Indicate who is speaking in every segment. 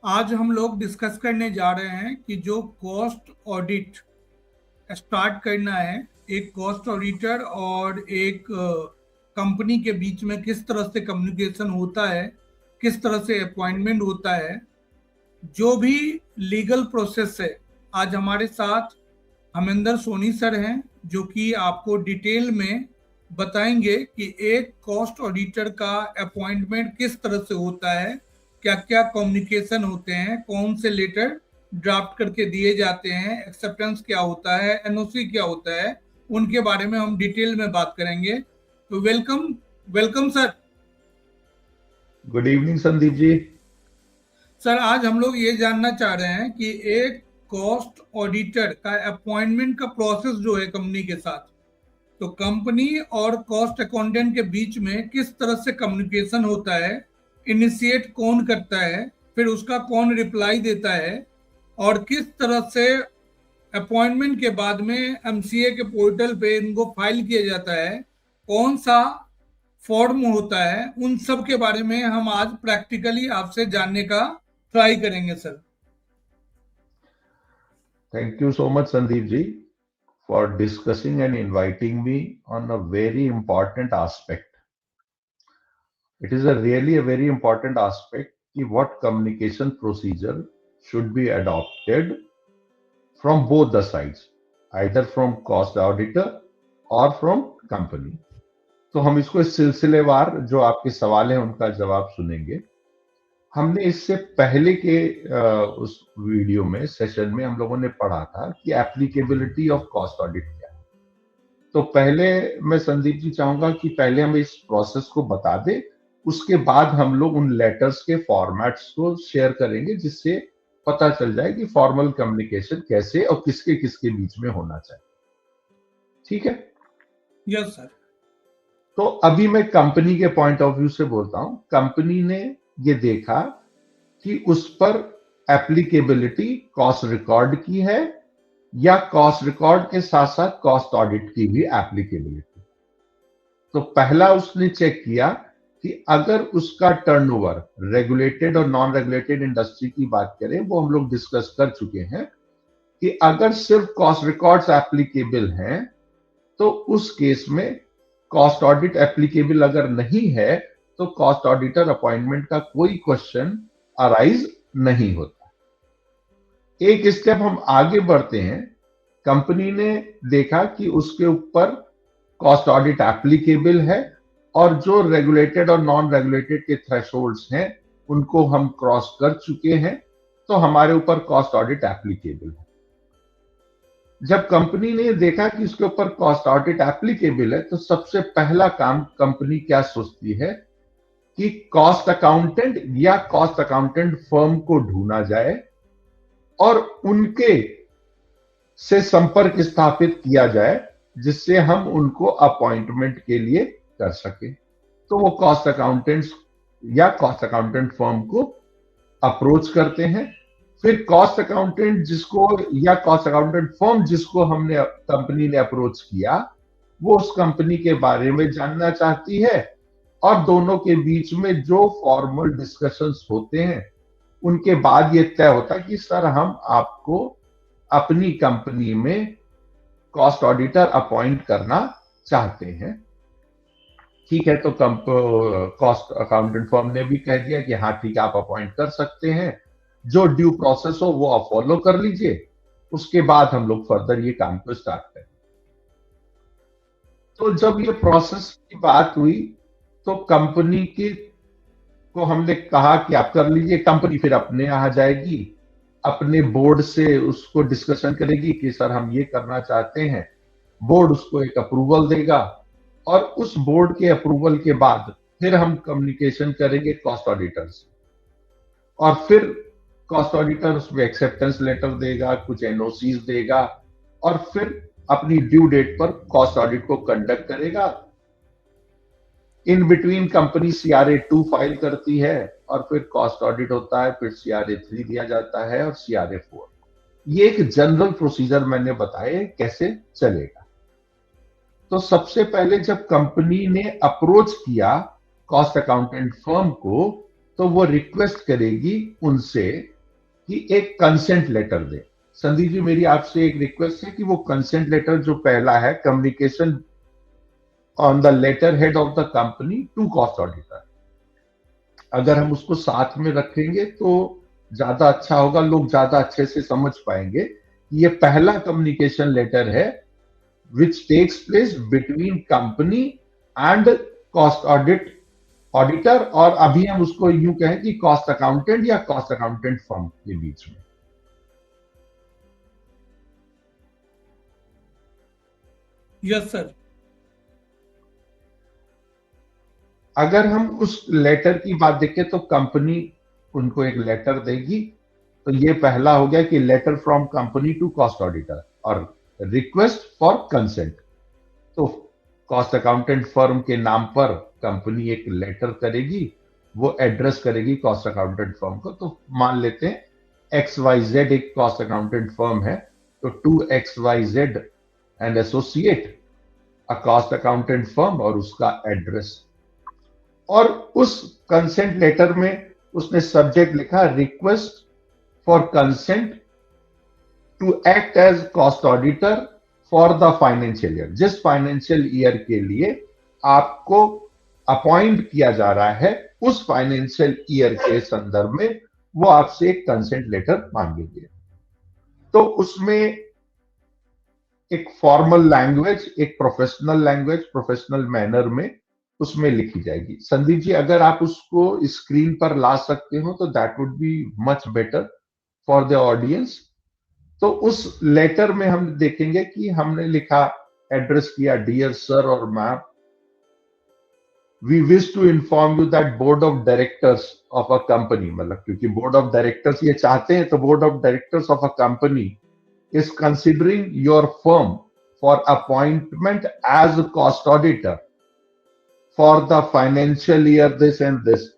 Speaker 1: आज हम लोग डिस्कस करने जा रहे हैं कि जो कॉस्ट ऑडिट स्टार्ट करना है, एक कॉस्ट ऑडिटर और एक कंपनी के बीच में किस तरह से कम्युनिकेशन होता है, किस तरह से अपॉइंटमेंट होता है, जो भी लीगल प्रोसेस है। आज हमारे साथ हमेंद्र सोनी सर हैं, जो कि आपको डिटेल में बताएंगे कि एक कॉस्ट ऑडिटर का अपॉइंटमेंट किस तरह से होता है, क्या क्या कम्युनिकेशन होते हैं, कौन से लेटर ड्राफ्ट करके दिए जाते हैं, एक्सेप्टेंस क्या होता है, एनओसी क्या होता है, उनके बारे में हम डिटेल में बात करेंगे। तो welcome, welcome sir.
Speaker 2: Good evening Sandeep ji.
Speaker 1: Sir, आज हम लोग ये जानना चाह रहे हैं कि एक कॉस्ट ऑडिटर का अपॉइंटमेंट का प्रोसेस जो है कंपनी के साथ, तो कंपनी और कॉस्ट अकाउंटेंट के बीच में किस तरह से कम्युनिकेशन होता है, इनिशिएट कौन करता है, फिर उसका कौन रिप्लाई देता है, और किस तरह से अपॉइंटमेंट के बाद में एमसीए के पोर्टल पे इनको फाइल किया जाता है, कौन सा फॉर्म होता है, उन सब के बारे में हम आज प्रैक्टिकली आपसे जानने का ट्राई करेंगे sir.
Speaker 2: Thank you so much, Sandeep ji, for discussing and inviting me on a very important aspect. It is really a very important aspect कि what communication procedure should be adopted from both the sides, either from cost auditor or from company. तो हम इसको इस सिलसिलेवार जो आपके सवाल हैं उनका जवाब सुनेंगे। हमने इससे पहले के उस वीडियो में सेशन में हम लोगों ने पढ़ा था कि एप्लीकेबिलिटी ऑफ कॉस्ट ऑडिट क्या है। तो पहले मैं संदीप जी चाहूंगा कि पहले हम इस प्रोसेस को बता दें, उसके बाद हम लोग उन लेटर्स के फॉर्मेट्स को शेयर करेंगे, जिससे पता चल जाए कि फॉर्मल कम्युनिकेशन कैसे और किसके किसके बीच में होना चाहिए। ठीक है?
Speaker 1: Yes sir.
Speaker 2: तो अभी मैं कंपनी के पॉइंट ऑफ व्यू से बोलता हूं। कंपनी ने ये देखा कि उस पर एप्लीकेबिलिटी कॉस्ट रिकॉर्ड की है या कॉस्ट रिकॉर्ड के साथ साथ कॉस्ट ऑडिट की भी एप्लीकेबिलिटी। तो पहला उसने चेक किया कि अगर उसका टर्नओवर रेगुलेटेड और नॉन रेगुलेटेड इंडस्ट्री की बात करें, वो हम लोग डिस्कस कर चुके हैं कि अगर सिर्फ कॉस्ट रिकॉर्ड्स एप्लीकेबल हैं तो उस केस में कॉस्ट ऑडिट एप्लीकेबल अगर नहीं है तो कॉस्ट ऑडिटर अपॉइंटमेंट का कोई क्वेश्चन अराइज नहीं होता। एक स्टेप हम आगे बढ़ते हैं। कंपनी ने देखा कि उसके ऊपर कॉस्ट ऑडिट एप्लीकेबल है और जो रेगुलेटेड और नॉन रेगुलेटेड के थ्रेशोल्ड्स हैं उनको हम क्रॉस कर चुके हैं, तो हमारे ऊपर कॉस्ट ऑडिट एप्लीकेबल है। जब कंपनी ने देखा कि उसके ऊपर कॉस्ट ऑडिट एप्लीकेबल है, तो सबसे पहला काम कंपनी क्या सोचती है कि कॉस्ट अकाउंटेंट या कॉस्ट अकाउंटेंट फर्म को ढूंढा जाए और उनके से संपर्क स्थापित किया जाए, जिससे हम उनको अपॉइंटमेंट के लिए कर सके। तो वो कॉस्ट अकाउंटेंट्स या कॉस्ट अकाउंटेंट फर्म को अप्रोच करते हैं। फिर कॉस्ट अकाउंटेंट जिसको या कॉस्ट अकाउंटेंट फर्म जिसको हमने कंपनी ने अप्रोच किया, वो उस कंपनी के बारे में जानना चाहती है और दोनों के बीच में जो फॉर्मल डिस्कशंस होते हैं उनके बाद ये तय होता है कि सर हम आपको अपनी कंपनी में कॉस्ट ऑडिटर अपॉइंट करना चाहते हैं। ठीक है, तो कॉस्ट अकाउंटेंट फर्म ने भी कह दिया कि हाँ ठीक है, आप अपॉइंट कर सकते हैं, जो ड्यू प्रोसेस हो वो आप फॉलो कर लीजिए, उसके बाद हम लोग फर्दर ये काम को स्टार्ट करें। तो जब ये प्रोसेस की बात हुई तो कंपनी की को हमने कहा कि आप कर लीजिए। कंपनी फिर अपने आ जाएगी, अपने बोर्ड से उसको डिस्कशन करेगी कि सर हम ये करना चाहते हैं। बोर्ड उसको एक अप्रूवल देगा और उस बोर्ड के अप्रूवल के बाद फिर हम कम्युनिकेशन करेंगे कॉस्ट ऑडिटर से, और फिर कॉस्ट ऑडिटर उसमें एक्सेप्टेंस लेटर देगा, कुछ एनओसीज देगा और फिर अपनी ड्यू डेट पर कॉस्ट ऑडिट को कंडक्ट करेगा। In between company CRA 2 file करती है और फिर कॉस्ट ऑडिट होता है, फिर सीआरए 3 दिया जाता है और सीआरए 4। ये एक जनरल प्रोसीजर मैंने बताया कैसे चलेगा। तो सबसे पहले जब कंपनी ने अप्रोच किया कॉस्ट अकाउंटेंट फर्म को, तो वो रिक्वेस्ट करेगी उनसे कि एक कंसेंट लेटर दे। संदीप जी, मेरी आपसे एक रिक्वेस्ट है कि वो कंसेंट लेटर जो पहला है, communication on the letter head of the company to cost auditor, अगर हम उसको साथ में रखेंगे तो ज्यादा अच्छा होगा, लोग ज्यादा अच्छे से समझ पाएंगे। ये पहला कम्युनिकेशन लेटर है which takes place between company and cost auditor, और अभी हम उसको यूं कहें कि कॉस्ट अकाउंटेंट या कॉस्ट अकाउंटेंट फर्म के बीच में।
Speaker 1: Yes sir.
Speaker 2: अगर हम उस लेटर की बात देखें तो कंपनी उनको एक लेटर देगी, तो ये पहला हो गया कि letter from company to cost auditor और रिक्वेस्ट फॉर कंसेंट। तो कॉस्ट अकाउंटेंट फर्म के नाम पर कंपनी एक लेटर करेगी, वो एड्रेस करेगी कॉस्ट अकाउंटेंट फर्म को। तो मान लेते हैं XYZ एक कॉस्ट अकाउंटेंट फर्म है, तो to XYZ and associate a cost accountant firm, और उसका एड्रेस। और उस कंसेंट लेटर में उसने सब्जेक्ट लिखा request for consent to act as cost auditor for the financial year. जिस फाइनेंशियल ईयर के लिए आपको अपॉइंट किया जा रहा है, उस फाइनेंशियल ईयर के संदर्भ में वो आपसे एक कंसेंट लेटर मांगेंगे। तो उसमें एक फॉर्मल लैंग्वेज, एक प्रोफेशनल लैंग्वेज, प्रोफेशनल मैनर में उसमें लिखी जाएगी। संदीप जी, अगर आप उसको स्क्रीन पर ला सकते हो तो that would be much better for the audience. तो उस लेटर में हम देखेंगे कि हमने लिखा, एड्रेस किया, डियर सर और ma'am, we wish to inform you that board of directors of a company, मतलब क्योंकि बोर्ड ऑफ डायरेक्टर्स ये चाहते हैं, तो board of directors of a company is considering your firm for appointment as cost auditor for the financial year this and this.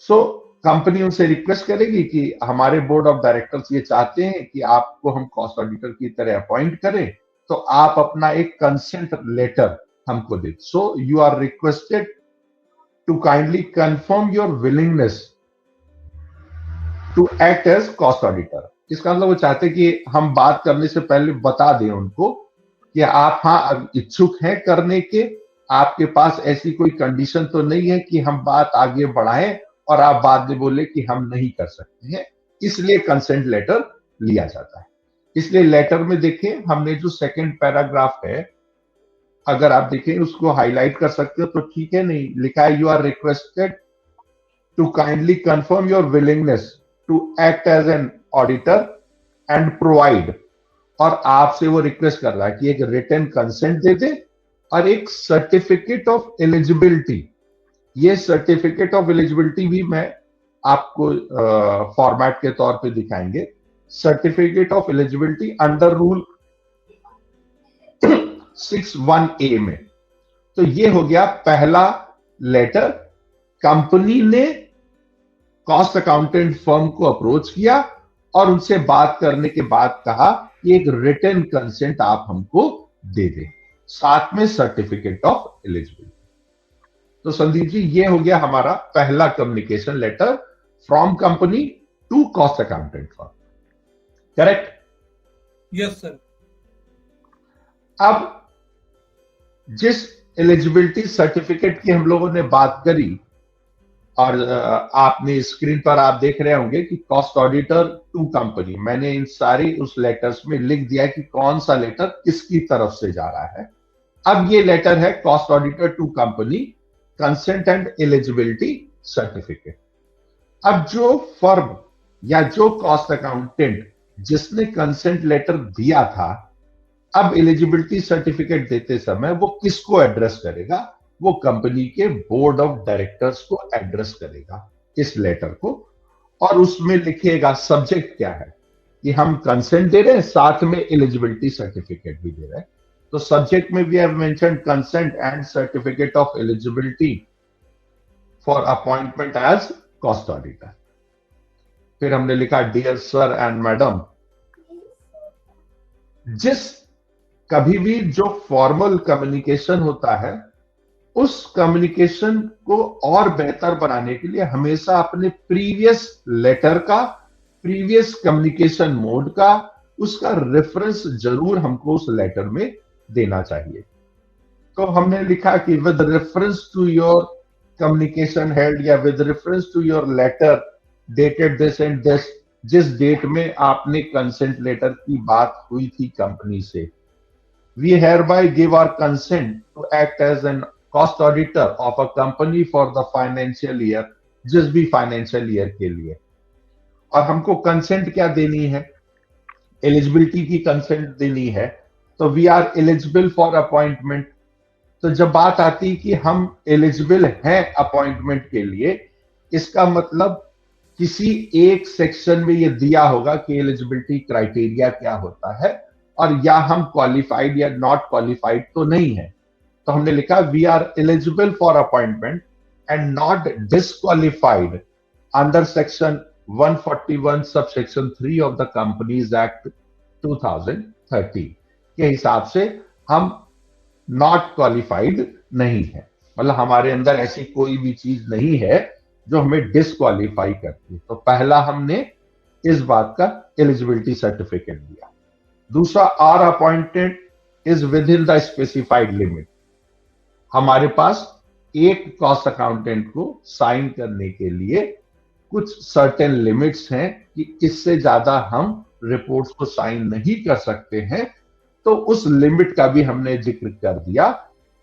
Speaker 2: So company उनसे request करेगी कि हमारे बोर्ड ऑफ डायरेक्टर्स ये चाहते हैं कि आपको हम कॉस्ट ऑडिटर की तरह अपॉइंट करें, तो आप अपना एक कंसेंट लेटर हमको दे। So you are requested to kindly confirm your willingness to act as cost auditor. इसका मतलब वो चाहते हैं कि हम बात करने से पहले बता दें उनको कि आप हाँ इच्छुक हैं करने के, आपके पास ऐसी कोई कंडीशन तो नहीं है कि हम बात आगे बढ़ाएं और आप बाद में बोले कि हम नहीं कर सकते हैं, इसलिए कंसेंट लेटर लिया जाता है। इसलिए लेटर में देखें, हमने जो सेकंड पैराग्राफ है, अगर आप देखें उसको हाईलाइट कर सकते हो तो ठीक है, नहीं लिखा है you are requested to kindly confirm your willingness to act as an auditor and provide, और आपसे वो रिक्वेस्ट कर रहा है कि एक रिटन कंसेंट दे दे और एक सर्टिफिकेट ऑफ एलिजिबिलिटी। ये सर्टिफिकेट ऑफ एलिजिबिलिटी भी मैं आपको फॉर्मेट के तौर पे दिखाएंगे। Certificate of eligibility under rule 61A में। तो ये हो गया पहला लेटर। कंपनी ने कॉस्ट अकाउंटेंट फर्म को अप्रोच किया और उनसे बात करने के बाद कहा कि एक रिटन कंसेंट आप हमको दे दें, साथ में सर्टिफिकेट ऑफ एलिजिबिलिटी। तो संदीप जी, ये हो गया हमारा पहला communication letter from company to cost accountant firm, correct?
Speaker 1: Yes sir.
Speaker 2: अब जिस एलिजिबिलिटी सर्टिफिकेट की हम लोगों ने बात करी, और आपने स्क्रीन पर आप देख रहे होंगे कि कॉस्ट ऑडिटर टू कंपनी, मैंने इन सारी उस लेटर्स में लिख दिया कि कौन सा लेटर किसकी तरफ से जा रहा है। अब ये लेटर है cost auditor to company, consent and eligibility certificate. अब जो फर्म या जो कॉस्ट अकाउंटेंट जिसने कंसेंट लेटर दिया था, अब एलिजिबिलिटी सर्टिफिकेट देते समय वो किसको एड्रेस करेगा? वो कंपनी के बोर्ड ऑफ डायरेक्टर्स को एड्रेस करेगा इस लेटर को, और उसमें लिखेगा सब्जेक्ट क्या है कि हम कंसेंट दे रहे हैं, साथ में एलिजिबिलिटी सर्टिफिकेट भी दे रहे हैं। तो सब्जेक्ट में we have mentioned consent and certificate of eligibility for appointment as cost auditor. फिर हमने लिखा डियर सर एंड मैडम। जिस कभी भी जो फॉर्मल कम्युनिकेशन होता है, उस कम्युनिकेशन को और बेहतर बनाने के लिए हमेशा अपने प्रीवियस लेटर का प्रीवियस कम्युनिकेशन मोड का उसका रेफरेंस जरूर हमको उस लेटर में देना चाहिए। तो हमने लिखा कि with reference to your communication head या with reference to your letter dated this and this, जिस डेट में आपने कंसेंट लेटर की बात हुई थी कंपनी से, we hereby give our consent to act as an cost auditor of a company for the financial year, जिस भी फाइनेंशियल ईयर के लिए। और हमको कंसेंट क्या देनी है, एलिजिबिलिटी की कंसेंट देनी है। तो we are eligible for appointment. तो जब बात आती कि हम एलिजिबल हैं अपॉइंटमेंट के लिए, इसका मतलब किसी एक सेक्शन में ये दिया होगा कि एलिजिबिलिटी क्राइटेरिया क्या होता है, और या हम क्वालिफाइड या नॉट क्वालिफाइड तो नहीं है। तो हमने लिखा we are eligible for appointment and not disqualified under section 141 subsection 3 of the companies act 2013 के हिसाब से हम नॉट क्वालिफाइड नहीं है। मतलब हमारे अंदर ऐसी कोई भी चीज नहीं है जो हमें डिसक्वालीफाई करती है। तो पहला हमने इस बात का एलिजिबिलिटी सर्टिफिकेट दिया। दूसरा, our appointed is within the specified limit. हमारे पास एक कॉस्ट अकाउंटेंट को साइन करने के लिए कुछ सर्टेन लिमिट्स हैं कि इससे ज्यादा हम रिपोर्ट्स को साइन नहीं कर सकते हैं। तो उस लिमिट का भी हमने जिक्र कर दिया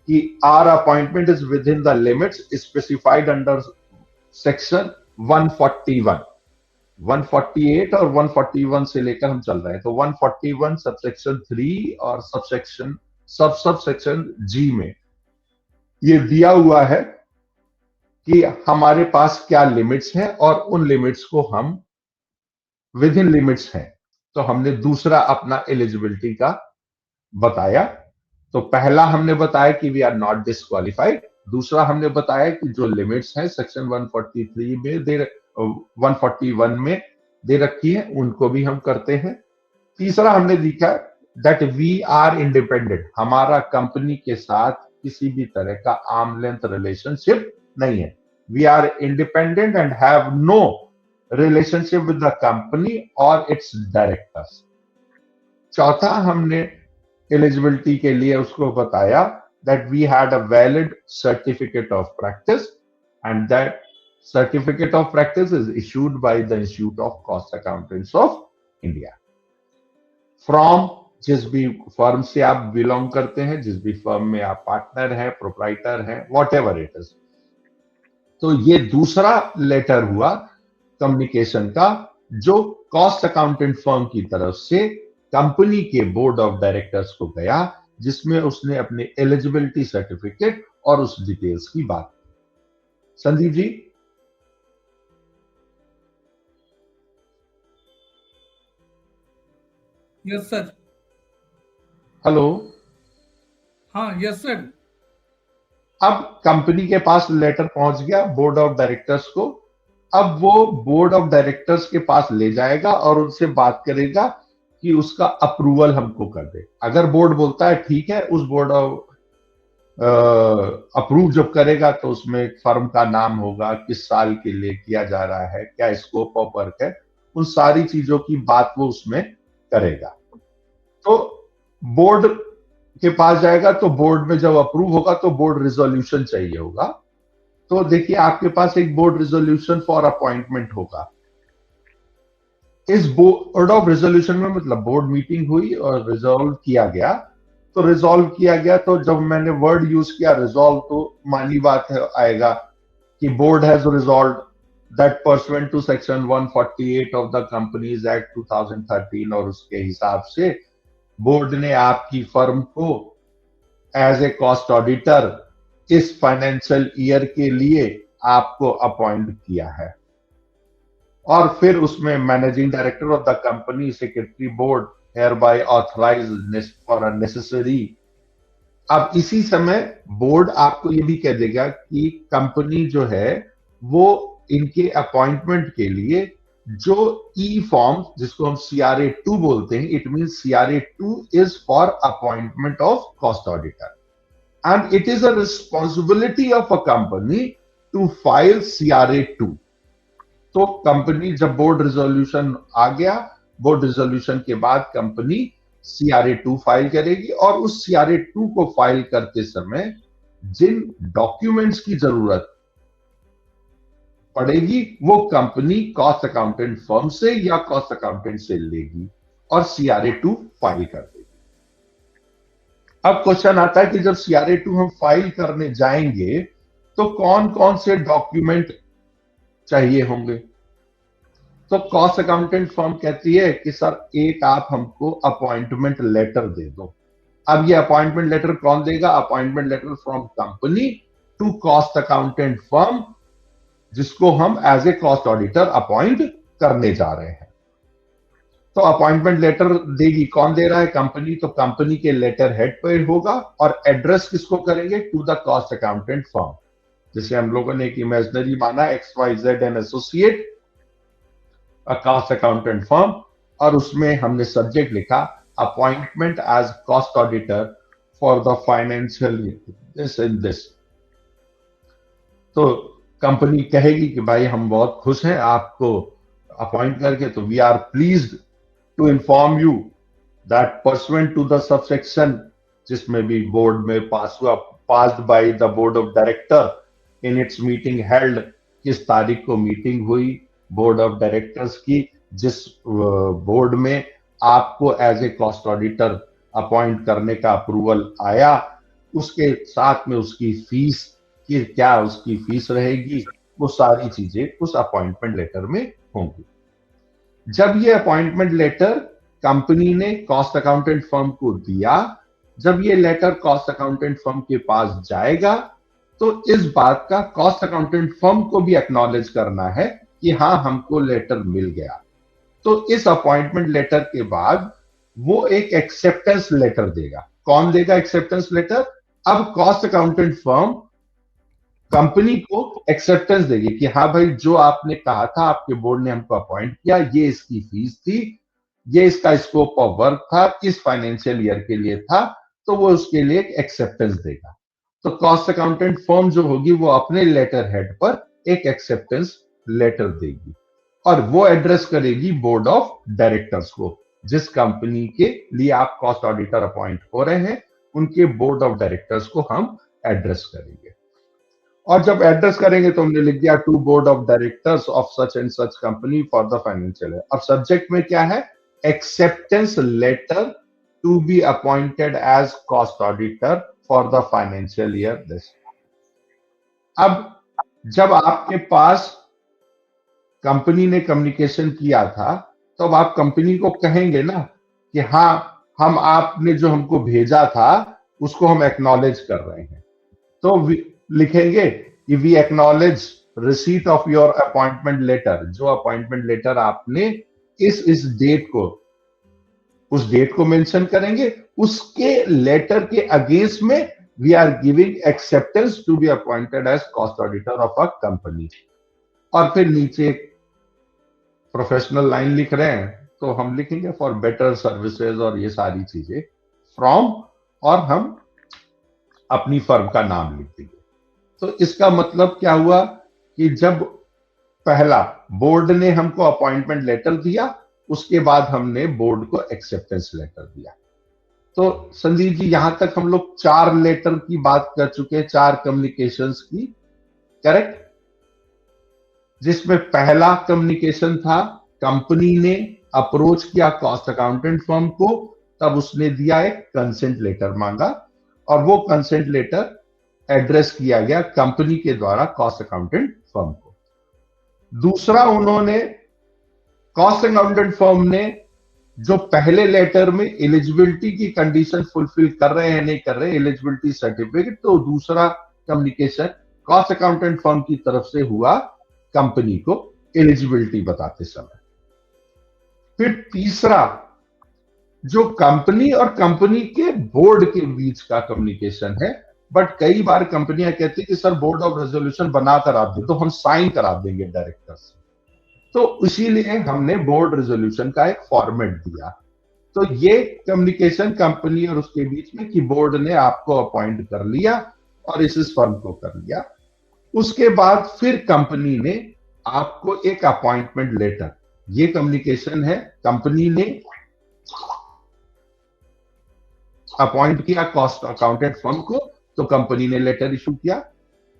Speaker 2: कि our appointment is within the limits specified under section 141, 148 और 141 से लेकर हम चल रहे हैं। तो 141 सबसेक्शन 3 और सबसेक्शन जी में ये दिया हुआ है कि हमारे पास क्या लिमिट्स हैं और उन लिमिट्स को हम विद इन लिमिट्स हैं। तो हमने दूसरा अपना एलिजिबिलिटी का बताया। तो पहला हमने बताया कि वी आर नॉट डिसक्वालिफाइड। दूसरा हमने बताया कि जो लिमिट्स हैं सेक्शन 143 में 141 में दे रखी है, उनको भी हम करते हैं। तीसरा हमने लिखा दैट वी आर इंडिपेंडेंट। हमारा कंपनी के साथ किसी भी तरह का आर्म लेंथ रिलेशनशिप नहीं है। We are independent and have no relationship with the company और इट्स डायरेक्टर्स। चौथा हमने एलिजिबिलिटी के लिए उसको बताया that we had a valid certificate of practice and that certificate of practice is issued by the Institute of Cost Accountants of India. From जिस भी firm से आप बिलोंग करते हैं, जिस भी फर्म में आप पार्टनर हैं, प्रोप्राइटर हैं, whatever it is। तो ये दूसरा लेटर हुआ कम्युनिकेशन का जो कॉस्ट अकाउंटेंट फर्म की तरफ से कंपनी के बोर्ड ऑफ डायरेक्टर्स को गया, जिसमें उसने अपने एलिजिबिलिटी सर्टिफिकेट और उस डिटेल्स की बात की। Sandeep ji.
Speaker 1: Yes sir.
Speaker 2: Hello.
Speaker 1: हाँ यस सर।
Speaker 2: अब कंपनी के पास लेटर पहुंच गया बोर्ड ऑफ डायरेक्टर्स को। अब वो बोर्ड ऑफ डायरेक्टर्स के पास ले जाएगा और उनसे बात करेगा कि उसका अप्रूवल हमको कर दे। अगर बोर्ड बोलता है ठीक है, उस बोर्ड ऑफ अप्रूव जब करेगा तो उसमें फर्म का नाम होगा, किस साल के लिए किया जा रहा है, क्या स्कोप ऑफ वर्क है, उन सारी चीजों की बात वो उसमें करेगा। तो बोर्ड के पास जाएगा तो बोर्ड में जब अप्रूव होगा तो बोर्ड रिजोल्यूशन चाहिए होगा। तो देखिए आपके पास एक बोर्ड रिजोल्यूशन फॉर अपॉइंटमेंट होगा। इस बोर्ड ऑफ रेजोल्यूशन में मतलब बोर्ड मीटिंग हुई और रिजॉल्व किया गया। तो रिजॉल्व किया गया, तो जब मैंने वर्ड यूज किया रिजॉल्व, तो मानी बात है आएगा कि board has resolve that pursuant to section 148 of the companies act 2013, और उसके हिसाब से बोर्ड ने आपकी फर्म को एज ए कॉस्ट ऑडिटर इस फाइनेंशियल ईयर के लिए आपको अपॉइंट किया है। और फिर उसमें managing director of the company, secretary board hereby authorized for a necessary। अब इसी समय बोर्ड आपको ये भी कह देगा कि कंपनी जो है वो इनके अपॉइंटमेंट के लिए जो ई फॉर्म, जिसको हम CRA 2 बोलते हैं, it mean CRA 2 is for appointment of cost auditor and it is a responsibility of a company to file CRA 2। तो कंपनी जब बोर्ड रिजोल्यूशन आ गया, बोर्ड रिजोल्यूशन के बाद कंपनी CRA2 फाइल करेगी और उस CRA2 को फाइल करते समय जिन डॉक्यूमेंट्स की जरूरत पड़ेगी वो कंपनी कॉस्ट अकाउंटेंट फर्म से या कॉस्ट अकाउंटेंट से लेगी और CRA2 फाइल कर देगी। अब क्वेश्चन आता है कि जब CRA2 हम फाइल करने जाएंगे तो कौन कौन से डॉक्यूमेंट चाहिए होंगे। तो कॉस्ट अकाउंटेंट फर्म कहती है कि सर एक आप हमको अपॉइंटमेंट लेटर दे दो। अब ये अपॉइंटमेंट लेटर कौन देगा? Appointment letter from company to cost accountant firm, जिसको हम as a cost auditor appoint करने जा रहे हैं। तो अपॉइंटमेंट लेटर देगी, कौन दे रहा है? कंपनी। तो कंपनी के लेटर हेड पे होगा और एड्रेस किसको करेंगे? To the cost accountant firm. जैसे हम लोगों ने एक इमेजिनरी माना XYZ and associate a cost accountant firm, और उसमें हमने सब्जेक्ट लिखा appointment as cost auditor for the financial this and this. तो कंपनी कहेगी कि भाई हम बहुत खुश हैं आपको अपॉइंट करके, तो we are pleased to inform you that pursuant to the subsection, जिसमें भी बोर्ड में पास हुआ, passed by the board of director in its meeting held, किस तारीख को मीटिंग हुई बोर्ड ऑफ डायरेक्टर्स की, जिस बोर्ड में आपको as a cost auditor appoint करने का अप्रूवल आया, उसके साथ में उसकी फीस कि क्या उसकी फीस रहेगी, वो सारी चीजें उस अपॉइंटमेंट लेटर में होंगी। जब ये अपॉइंटमेंट लेटर कंपनी ने कॉस्ट अकाउंटेंट फर्म को दिया, जब ये लेटर कॉस्ट अकाउंटेंट फर्म के पास जाएगा, तो इस बात का कॉस्ट अकाउंटेंट फर्म को भी एक्नॉलेज करना है कि हाँ हमको लेटर मिल गया। तो इस अपॉइंटमेंट लेटर के बाद वो एक एक्सेप्टेंस लेटर देगा। कौन देगा एक्सेप्टेंस लेटर? अब कॉस्ट अकाउंटेंट फर्म कंपनी को एक्सेप्टेंस देगी कि हाँ भाई जो आपने कहा था, आपके बोर्ड ने हमको अपॉइंट किया, ये इसकी फीस थी, ये इसका स्कोप ऑफ वर्क था, इस फाइनेंशियल ईयर के लिए था, तो वो उसके लिए एक एक्सेप्टेंस देगा। तो कॉस्ट अकाउंटेंट फर्म जो होगी वो अपने लेटर हेड पर एक एक्सेप्टेंस लेटर देगी और वो एड्रेस करेगी बोर्ड ऑफ डायरेक्टर्स को। जिस कंपनी के लिए आप कॉस्ट ऑडिटर अपॉइंट हो रहे हैं उनके बोर्ड ऑफ डायरेक्टर्स को हम एड्रेस करेंगे। और जब एड्रेस करेंगे तो हमने लिख दिया to board of directors of such and such company for the financial year. अब सब्जेक्ट में क्या है? Acceptance letter to be appointed as cost auditor for the financial year this. अब जब आपके पास कंपनी ने कम्युनिकेशन किया था, तो अब आप कंपनी को कहेंगे ना कि हाँ हम आपने जो हमको भेजा था उसको हम एक्नॉलेज कर रहे हैं। तो लिखेंगे कि we acknowledge receipt of your appointment letter. जो अपॉइंटमेंट लेटर आपने इस डेट को, उस डेट को मेंशन करेंगे, उसके लेटर के अगेंस्ट में we are giving acceptance to be appointed as cost auditor of a company. और फिर नीचे प्रोफेशनल लाइन लिख रहे हैं तो हम लिखेंगे फॉर बेटर सर्विसेज और ये सारी चीजें फ्रॉम, और हम अपनी फर्म का नाम लिख देंगे। तो इसका मतलब क्या हुआ कि जब पहला बोर्ड ने हमको अपॉइंटमेंट लेटर दिया, उसके बाद हमने बोर्ड को एक्सेप्टेंस लेटर दिया। तो संदीप जी यहां तक हम लोग 4 लेटर की बात कर चुके हैं, 4 कम्युनिकेशंस की, करेक्ट? जिसमें पहला कम्युनिकेशन था कंपनी ने अप्रोच किया कॉस्ट अकाउंटेंट फर्म को, तब उसने दिया एक कंसेंट लेटर मांगा और वो कंसेंट लेटर एड्रेस किया गया कंपनी के द्वारा कॉस्ट अकाउंटेंट फर्म को। दूसरा, उन्होंने कॉस्ट अकाउंटेंट फर्म ने जो पहले लेटर में एलिजिबिलिटी की कंडीशन फुलफिल कर रहे हैं नहीं कर रहे, एलिजिबिलिटी सर्टिफिकेट, तो दूसरा कम्युनिकेशन कॉस्ट अकाउंटेंट फर्म की तरफ से हुआ कंपनी को एलिजिबिलिटी बताते समय। फिर तीसरा, जो कंपनी और कंपनी के बोर्ड के बीच का कम्युनिकेशन है, बट कई बार कंपनियां कहती है कि सर बोर्ड ऑफ रेजोल्यूशन बनाकर आप दे, तो हम साइन करा देंगे डायरेक्टर से। तो इसीलिए हमने बोर्ड रेजोल्यूशन का एक फॉर्मेट दिया। तो ये कम्युनिकेशन कंपनी और उसके बीच में कि बोर्ड ने आपको अपॉइंट कर लिया और इस फर्म को कर लिया। उसके बाद फिर कंपनी ने आपको एक अपॉइंटमेंट लेटर, ये कम्युनिकेशन है, कंपनी ने अपॉइंट किया कॉस्ट अकाउंटेंट फर्म को, तो कंपनी ने लेटर इशू किया।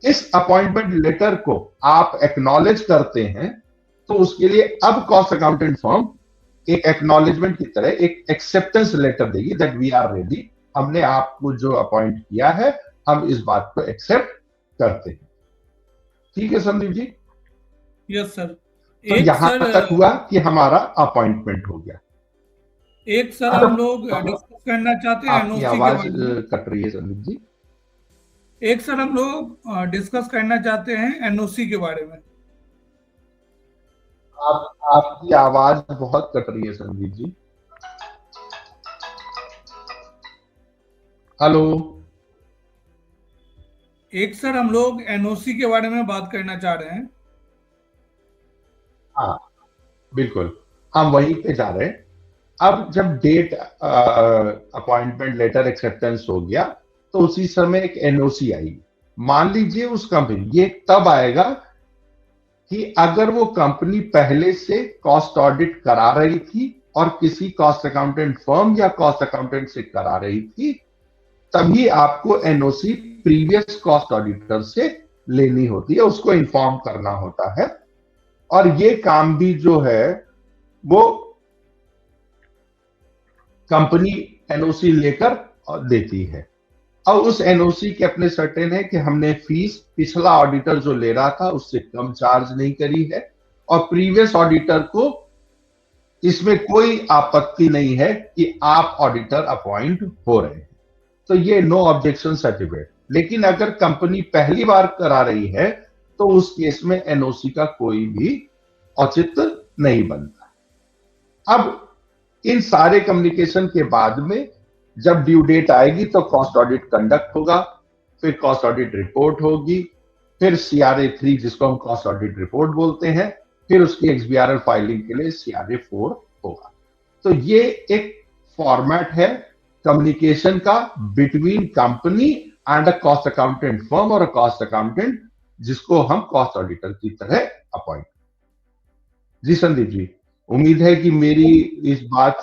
Speaker 2: इस अपॉइंटमेंट लेटर को आप एक्नॉलेज करते हैं, तो उसके लिए अब कॉस्ट अकाउंटेंट फर्म एक एक्नॉलेजमेंट की तरह एक एक्सेप्टेंस लेटर देगी दैट वी आर रेडी, हमने आपको जो अपॉइंट किया है हम इस बात को एक्सेप्ट करते हैं। ठीक है संदीप जी?
Speaker 1: Yes sir.
Speaker 2: तो यहां तक हुआ कि हमारा अपॉइंटमेंट हो गया।
Speaker 1: एक सर हम लोग डिस्कस करना चाहते हैं
Speaker 2: आपकी
Speaker 1: एनओसी के
Speaker 2: आवाज
Speaker 1: बारे में।
Speaker 2: कट रही है संदीप जी।
Speaker 1: एक सर हम लोग डिस्कस करना चाहते हैं एनओसी के बारे में।
Speaker 2: आपकी आवाज बहुत कट रही है संदीप जी। हेलो।
Speaker 1: एक सर हम लोग एनओसी के बारे में बात करना चाह रहे हैं।
Speaker 2: हाँ बिल्कुल, हम वहीं पे जा रहे हैं। अब जब डेट अपॉइंटमेंट लेटर एक्सेप्टेंस हो गया, तो उसी समय एक एनओसी आई। मान लीजिए उस कंपनी, ये तब आएगा कि अगर वो कंपनी पहले से कॉस्ट ऑडिट करा रही थी और किसी कॉस्ट अकाउंटेंट फर्म या कॉस्ट अकाउंटेंट से करा रही थी, तभी आपको एनओसी प्रीवियस कॉस्ट ऑडिटर से लेनी होती है, उसको इन्फॉर्म करना होता है। और ये काम भी जो है वो कंपनी एनओसी लेकर देती है। अब उस एनओसी के अपने सर्टेन है कि हमने फीस पिछला ऑडिटर जो ले रहा था उससे कम चार्ज नहीं करी है, और प्रीवियस ऑडिटर को इसमें कोई आपत्ति नहीं है कि आप ऑडिटर अपॉइंट हो रहे हैं, तो ये नो ऑब्जेक्शन सर्टिफिकेट। लेकिन अगर कंपनी पहली बार करा रही है तो उस केस में एनओसी का कोई भी औचित्य नहीं बनता। अब इन सारे कम्युनिकेशन के बाद में जब ड्यू डेट आएगी तो कॉस्ट ऑडिट कंडक्ट होगा, फिर कॉस्ट ऑडिट रिपोर्ट होगी, फिर CRA 3 जिसको हम कॉस्ट ऑडिट रिपोर्ट बोलते हैं, फिर उसकी XBRL फाइलिंग के लिए CRA 4 होगा। तो ये एक फॉर्मेट है कम्युनिकेशन का between company and a cost accountant firm और अ कॉस्ट अकाउंटेंट जिसको हम कॉस्ट ऑडिटर की तरह अपॉइंट। जी संदीप जी, उम्मीद है कि मेरी इस बात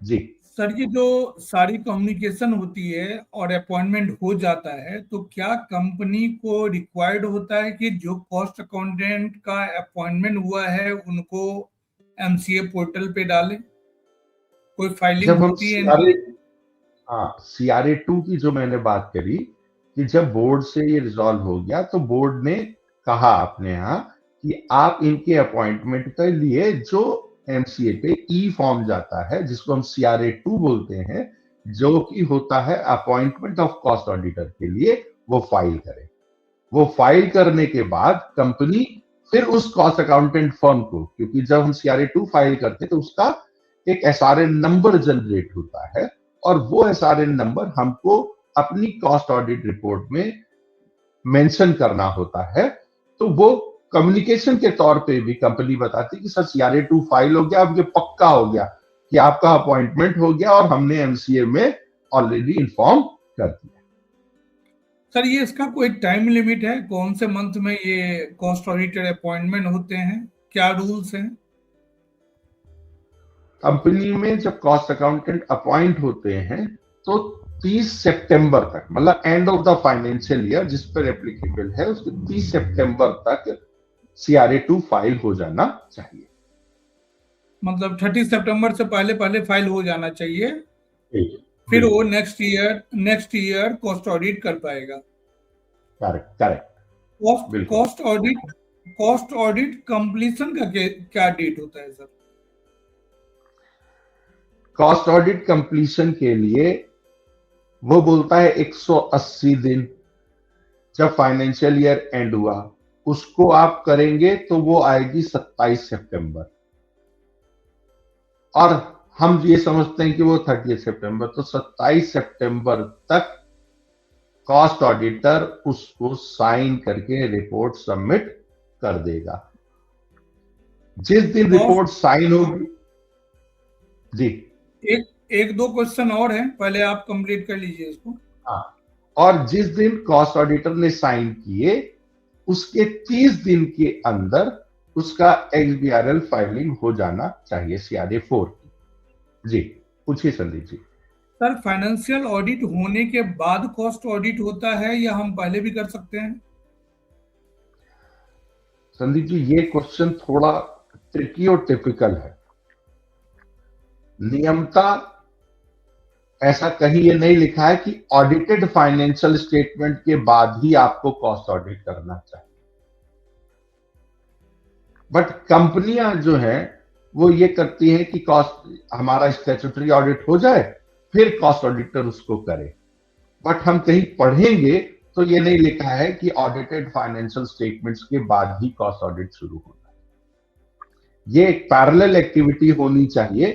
Speaker 2: जी।
Speaker 1: सर ये जो सारी कम्युनिकेशन होती है और अपॉइंटमेंट हो जाता है, तो क्या कंपनी को रिक्वायर्ड होता है कि जो कॉस्ट अकाउंटेंट का अपॉइंटमेंट हुआ है उनको एमसीए पोर्टल पे डालें? कोई फाइलिंग
Speaker 2: जब हम
Speaker 1: होती है?
Speaker 2: CRA 2 की जो मैंने बात करी कि जब बोर्ड से ये रिजॉल्व हो गया तो बोर्ड ने कहा अपने यहाँ कि आप इनके अपॉइंटमेंट के लिए जो एमसीए पे ई फॉर्म जाता है जिसको हम CRA 2 बोलते हैं, जो कि होता है अपॉइंटमेंट ऑफ कॉस्ट ऑडिटर के लिए, वो फाइल करें। वो फाइल करने के बाद कंपनी फिर उस कॉस्ट अकाउंटेंट फर्म को, क्योंकि जब हम CRA 2 फाइल करते हैं तो उसका एक SRN नंबर जनरेट होता है, और वो SRN नंबर हमको अपनी कॉस्ट ऑडिट रिपोर्ट में मेंशन करना होता है। तो वो कम्युनिकेशन के तौर पे भी कंपनी बताती है कि सर CRA 2 फाइल हो गया, अब ये पक्का हो गया कि आपका अपॉइंटमेंट हो गया और हमने एमसीए में ऑलरेडी इन्फॉर्म कर दिया।
Speaker 1: सर ये इसका कोई टाइम लिमिट है? कौन से मंथ में ये कॉस्ट ऑडिटर अपॉइंटमेंट होते हैं? क्या रूल्स हैं?
Speaker 2: कंपनी में जब कॉस्ट अकाउंटेंट अपॉइंट होते हैं तो 30 सितंबर तक, मतलब end of the financial year जिस पर एप्लीकेबल है उसके 30 सितंबर तक CRA 2 फाइल हो जाना चाहिए।
Speaker 1: मतलब 30 सितंबर से पहले पहले फाइल हो जाना चाहिए, फिर वो नेक्स्ट ईयर कॉस्ट ऑडिट कर पाएगा।
Speaker 2: करेक्ट।
Speaker 1: कॉस्ट ऑडिट कंप्लीशन का क्या डेट होता है सर?
Speaker 2: कॉस्ट ऑडिट कंप्लीशन के लिए वो बोलता है 180 दिन। जब फाइनेंशियल ईयर एंड हुआ उसको आप करेंगे तो वो आएगी 27 सितंबर, और हम ये समझते हैं कि वो 30 सितंबर, तो 27 सितंबर तक कॉस्ट ऑडिटर उसको साइन करके रिपोर्ट सबमिट कर देगा। जिस दिन रिपोर्ट साइन होगी जी।
Speaker 1: एक दो क्वेश्चन और हैं, पहले आप कंप्लीट कर लीजिए इसको।
Speaker 2: हाँ, और जिस दिन कॉस्ट ऑडिटर ने साइन किए उसके 30 दिन के अंदर उसका XBRL फाइलिंग हो जाना चाहिए CRA 4 की। जी पूछिए Sandeep ji.
Speaker 1: Sir, financial audit होने के बाद कॉस्ट ऑडिट होता है या हम पहले भी कर सकते हैं?
Speaker 2: संदीप जी ये क्वेश्चन थोड़ा ट्रिकी और टिपिकल है। नियमता ऐसा कहीं ये नहीं लिखा है कि ऑडिटेड फाइनेंशियल स्टेटमेंट के बाद ही आपको कॉस्ट ऑडिट करना चाहिए, बट कंपनियां जो हैं वो ये करती हैं कि कॉस्ट हमारा स्टैट्यूटरी ऑडिट हो जाए फिर कॉस्ट ऑडिटर उसको करे। बट हम कहीं पढ़ेंगे तो ये नहीं लिखा है कि ऑडिटेड फाइनेंशियल स्टेटमेंट्स के बाद ही कॉस्ट ऑडिट शुरू होना है। ये एक पैरेलल एक्टिविटी होनी चाहिए।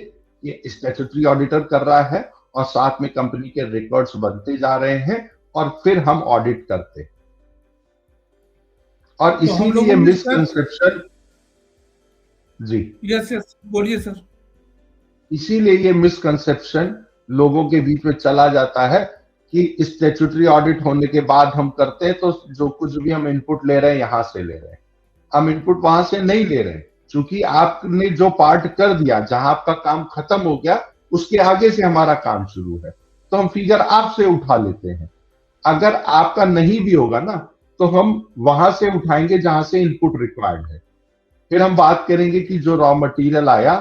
Speaker 2: ये स्टैट्यूटरी ऑडिटर कर रहा है और साथ में कंपनी के रिकॉर्ड्स बनते जा रहे हैं और फिर हम ऑडिट करते हैं। और
Speaker 1: तो हम
Speaker 2: इसीलिए
Speaker 1: लोगों ने सर,
Speaker 2: मिसकंसेप्शन जी
Speaker 1: यस यस, बोलिए सर।
Speaker 2: इसीलिए ये मिसकंसेप्शन लोगों के बीच में चला जाता है कि स्टैट्यूटरी ऑडिट होने के बाद हम करते हैं तो जो कुछ भी हम इनपुट ले रहे हैं यहां से ले रहे हैं। हम इनपुट वहां से नहीं ले रहे हैं, क्योंकि आपने जो पार्ट कर दिया, जहां आपका काम खत्म हो गया उसके आगे से हमारा काम शुरू है, तो हम फिगर आपसे उठा लेते हैं। अगर आपका नहीं भी होगा ना तो हम वहां से उठाएंगे जहां से इनपुट रिक्वायर्ड है। फिर हम बात करेंगे कि जो रॉ मटेरियल आया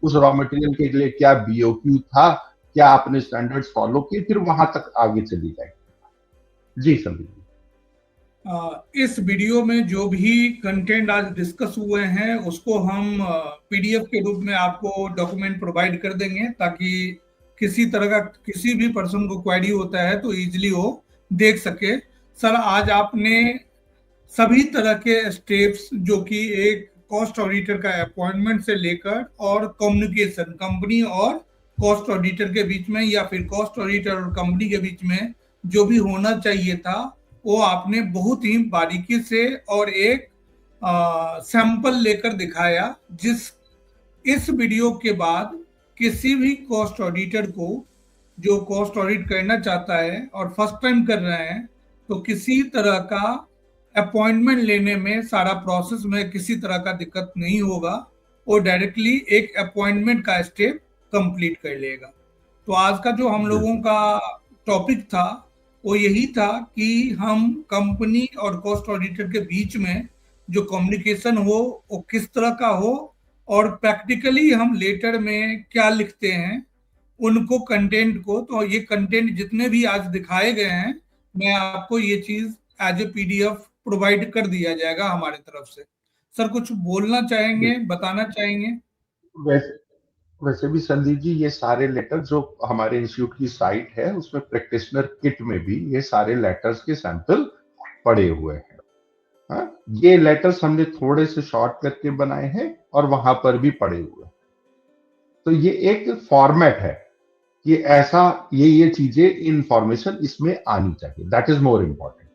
Speaker 2: उस रॉ मटेरियल के लिए क्या BOQ था, क्या आपने स्टैंडर्ड्स फॉलो किए, फिर वहां तक आगे चली जाएगी। जी संदीप जी।
Speaker 1: इस वीडियो में जो भी कंटेंट आज डिस्कस हुए हैं उसको हम PDF के रूप में आपको डॉक्यूमेंट प्रोवाइड कर देंगे, ताकि किसी तरह का किसी भी पर्सन को क्वेरी होता है तो इजीली वो देख सके। सर, आज आपने सभी तरह के स्टेप्स जो कि एक कॉस्ट ऑडिटर का अपॉइंटमेंट से लेकर और कम्युनिकेशन कंपनी और कॉस्ट ऑडिटर के बीच में या फिर कॉस्ट ऑडिटर और कंपनी के बीच में जो भी होना चाहिए था वो आपने बहुत ही बारीकी से और एक सैंपल लेकर दिखाया। इस वीडियो के बाद किसी भी कॉस्ट ऑडिटर को जो कॉस्ट ऑडिट करना चाहता है और फर्स्ट टाइम कर रहे हैं तो किसी तरह का अपॉइंटमेंट लेने में, सारा प्रोसेस में किसी तरह का दिक्कत नहीं होगा। वो डायरेक्टली एक अपॉइंटमेंट का स्टेप कंप्लीट कर लेगा। तो आज का जो हम लोगों का टॉपिक था वो यही था कि हम कंपनी और कॉस्ट ऑडिटर के बीच में जो कम्युनिकेशन हो वो किस तरह का हो, और प्रैक्टिकली हम लेटर में क्या लिखते हैं उनको, कंटेंट को। तो ये कंटेंट जितने भी आज दिखाए गए हैं, मैं आपको ये चीज एज ए PDF प्रोवाइड कर दिया जाएगा हमारे तरफ से। सर, कुछ बोलना चाहेंगे, बताना चाहेंगे?
Speaker 2: वैसे वैसे भी संदीप जी ये सारे लेटर जो हमारे इंस्टीट्यूट की साइट है उसमें प्रैक्टिशनर किट में भी ये सारे लेटर्स के सैंपल पड़े हुए हैं। हाँ? ये लेटर्स हमने थोड़े से शॉर्ट करके बनाए हैं और वहां पर भी पड़े हुए हैं। तो ये एक फॉर्मेट है कि ऐसा ये चीजें इंफॉर्मेशन इसमें आनी चाहिए। That is more important.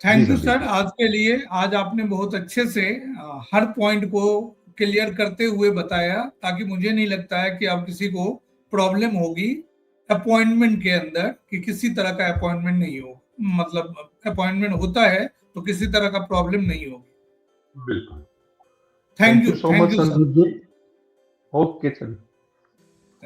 Speaker 1: Thank you sir आज के लिए। आज आपने बहुत अच्छे से हर पॉइंट को क्लियर करते हुए बताया, ताकि मुझे नहीं लगता है कि अब किसी को प्रॉब्लम होगी अपॉइंटमेंट के अंदर, कि किसी तरह का अपॉइंटमेंट नहीं हो, मतलब अपॉइंटमेंट होता है तो किसी तरह का प्रॉब्लम नहीं होगी।
Speaker 2: बिल्कुल।
Speaker 1: Thank you
Speaker 2: so much Sandeep ji. Okay चलिए।